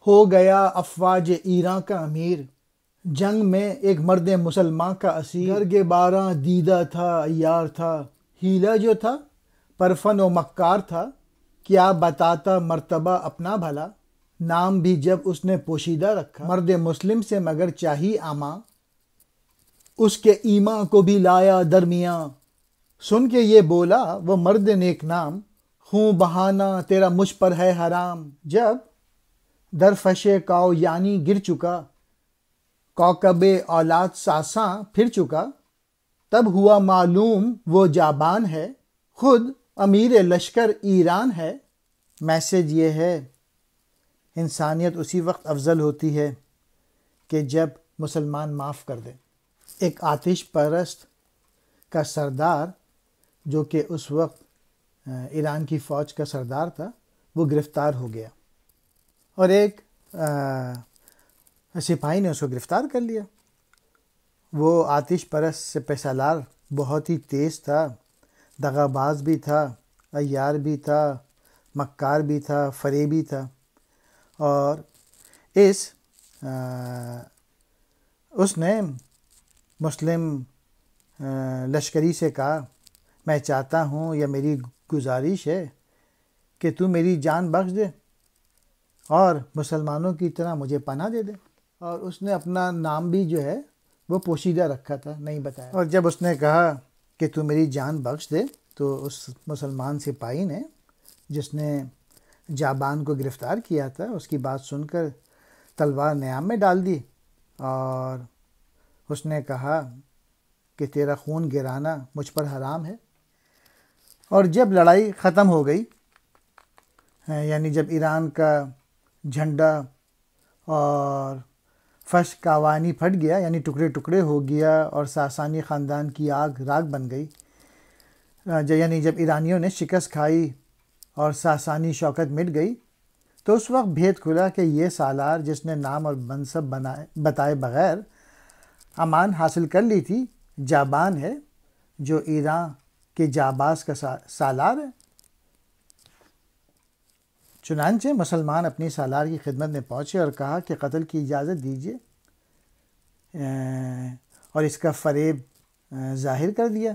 ہو گیا افواج ایران کا امیر، جنگ میں ایک مرد مسلمان کا اسیر۔ گرگ باراں دیدہ تھا عیار تھا، ہیلا جو تھا پرفن و مکار تھا، کیا بتاتا مرتبہ اپنا بھلا، نام بھی جب اس نے پوشیدہ رکھا۔ مرد مسلم سے مگر چاہی آماں، اس کے ایمان کو بھی لایا درمیاں، سن کے یہ بولا وہ مرد نیک نام، خوں بہانا تیرا مجھ پر ہے حرام۔ جب درفش کاؤ یعنی گر چکا، کوکب اولاد ساساں پھر چکا، تب ہوا معلوم وہ جابان ہے، خود امیر لشکر ایران ہے۔ میسج یہ ہے، انسانیت اسی وقت افضل ہوتی ہے کہ جب مسلمان معاف کر دے۔ ایک آتش پرست کا سردار جو کہ اس وقت ایران کی فوج کا سردار تھا، وہ گرفتار ہو گیا اور ایک سپاہی نے اس کو گرفتار کر لیا۔ وہ آتش پرست سپہ سالار بہت ہی تیز تھا، دغا باز بھی تھا، عیار بھی تھا، مکار بھی تھا، فریبی تھا، اور اس نے مسلم لشکری سے کہا، میں چاہتا ہوں یا میری گزارش ہے کہ تو میری جان بخش دے اور مسلمانوں کی طرح مجھے پناہ دے دے۔ اور اس نے اپنا نام بھی جو ہے وہ پوشیدہ رکھا تھا، نہیں بتایا۔ اور جب اس نے کہا کہ تو میری جان بخش دے، تو اس مسلمان سپاہی نے جس نے جابان کو گرفتار کیا تھا، اس کی بات سن کر تلوار نیام میں ڈال دی اور اس نے کہا کہ تیرا خون گرانا مجھ پر حرام ہے۔ اور جب لڑائی ختم ہو گئی، یعنی جب ایران کا جھنڈا اور فش کاوانی پھٹ گیا، یعنی ٹکڑے ٹکڑے ہو گیا اور ساسانی خاندان کی آگ راگ بن گئی، یعنی جب ایرانیوں نے شکست کھائی اور ساسانی شوکت مٹ گئی، تو اس وقت بھید کھلا کہ یہ سالار جس نے نام اور منصب بتائے بغیر امان حاصل کر لی تھی، جابان ہے، جو ایران کے جاباز کا سالار ہے۔ چنانچہ مسلمان اپنی سالار کی خدمت میں پہنچے اور کہا کہ قتل کی اجازت دیجیے، اور اس کا فریب ظاہر کر دیا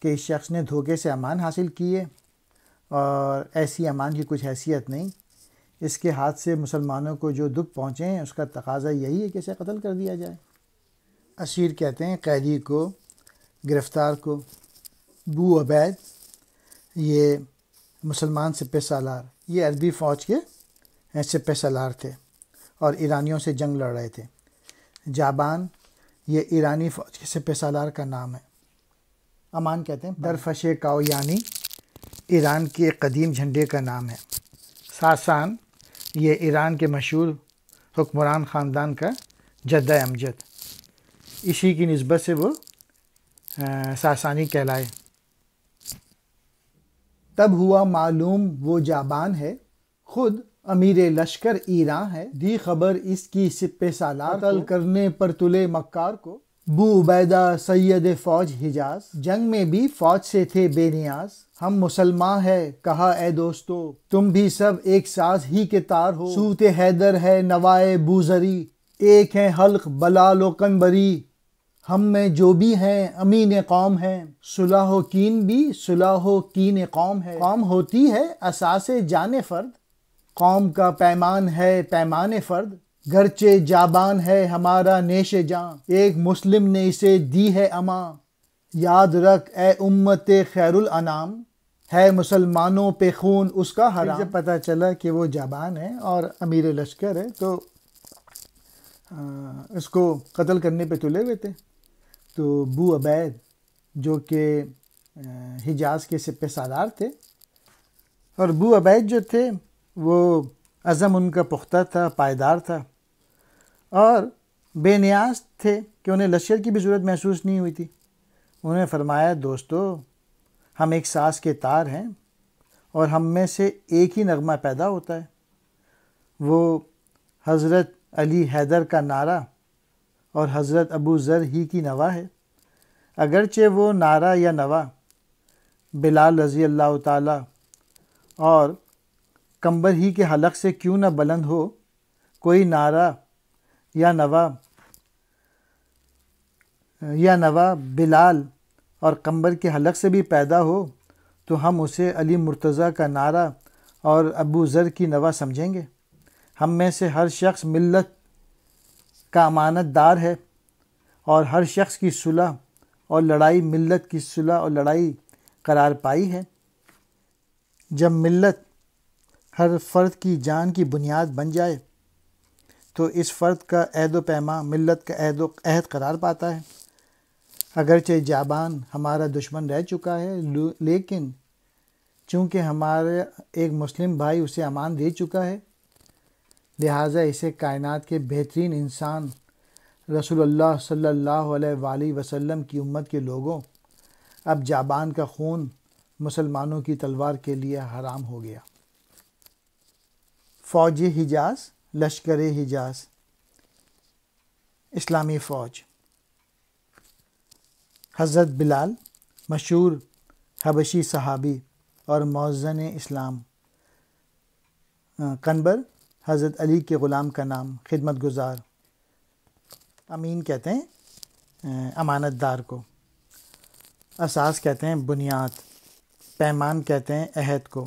کہ اس شخص نے دھوکے سے امان حاصل کیے اور ایسی امان کی کچھ حیثیت نہیں، اس کے ہاتھ سے مسلمانوں کو جو دکھ پہنچے ہیں اس کا تقاضا یہی ہے کہ اسے قتل کر دیا جائے۔ اسیر کہتے ہیں قیدی کو، گرفتار کو۔ بو عبید یہ مسلمان سپہ سالار، یہ عربی فوج کے سپہ سالار تھے اور ایرانیوں سے جنگ لڑ رہے تھے۔ جابان یہ ایرانی فوج کے سپہ سالار کا نام ہے۔ امان کہتے ہیں درفش کاؤ یعنی ایران کے قدیم جھنڈے کا نام ہے۔ ساسان یہ ایران کے مشہور حکمران خاندان کا جد امجد، اسی کی نسبت سے وہ ساسانی کہلائے۔ تب ہوا معلوم وہ جابان ہے، خود امیر لشکر ایران ہے، دی خبر اس کی سپہ سالار قتل کرنے پر تلے مکار کو، بو عبیدہ سید فوج حجاز، جنگ میں بھی فوج سے تھے بے نیاز، ہم مسلمان ہے کہا اے دوستو، تم بھی سب ایک ساز ہی کے تار ہو، صوت حیدر ہے نوائے بوذری، ایک ہیں حلق بلال و قنبری، ہم میں جو بھی ہیں امین قوم ہیں، صلح و کین بھی صلح و کین قوم ہے، قوم ہوتی ہے اساس جان فرد، قوم کا پیمان ہے پیمان فرد، گرچہ جابان ہے ہمارا نیش جاں، ایک مسلم نے اسے دی ہے امان، یاد رکھ اے امت خیر الانام، ہے مسلمانوں پہ خون اس کا حرام۔ جب پتہ چلا کہ وہ جابان ہے اور امیر لشکر ہے تو اس کو قتل کرنے پہ تلے ہوئے تھے، تو بو عبید جو کہ حجاز کے سپہ سالار تھے، اور بو عبید جو تھے وہ عزم ان کا پختہ تھا، پائیدار تھا، اور بے نیاز تھے کہ انہیں لشکر کی بھی ضرورت محسوس نہیں ہوئی تھی۔ انہوں نے فرمایا دوستو، ہم ایک ساز کے تار ہیں اور ہم میں سے ایک ہی نغمہ پیدا ہوتا ہے، وہ حضرت علی حیدر کا نعرہ اور حضرت ابو ذر ہی کی نوا ہے، اگرچہ وہ نعرہ یا نوا بلال رضی اللہ تعالی اور قنبر ہی کے حلق سے کیوں نہ بلند ہو، کوئی نعرہ یا نوا بلال اور قمبر کے حلق سے بھی پیدا ہو تو ہم اسے علی مرتضیٰ کا نعرہ اور ابو ذر کی نوا سمجھیں گے۔ ہم میں سے ہر شخص ملت کا امانت دار ہے، اور ہر شخص کی صلح اور لڑائی ملت کی صلح اور لڑائی قرار پائی ہے۔ جب ملت ہر فرد کی جان کی بنیاد بن جائے تو اس فرد کا عہد و پیمان ملت کا عہد قرار پاتا ہے۔ اگرچہ جابان ہمارا دشمن رہ چکا ہے، لیکن چونکہ ہمارا ایک مسلم بھائی اسے امان دے چکا ہے، لہٰذا اسے کائنات کے بہترین انسان رسول اللہ صلی اللہ علیہ وآلہ وسلم کی امت کے لوگوں، اب جابان کا خون مسلمانوں کی تلوار کے لیے حرام ہو گیا۔ فوج حجاز، لشکر حجاز، اسلامی فوج۔ حضرت بلال، مشہور حبشی صحابی اور مؤذن اسلام۔ قنبر، حضرت علی کے غلام کا نام، خدمت گزار۔ امین کہتے ہیں امانت دار کو، اساس کہتے ہیں بنیاد، پیمان کہتے ہیں عہد کو۔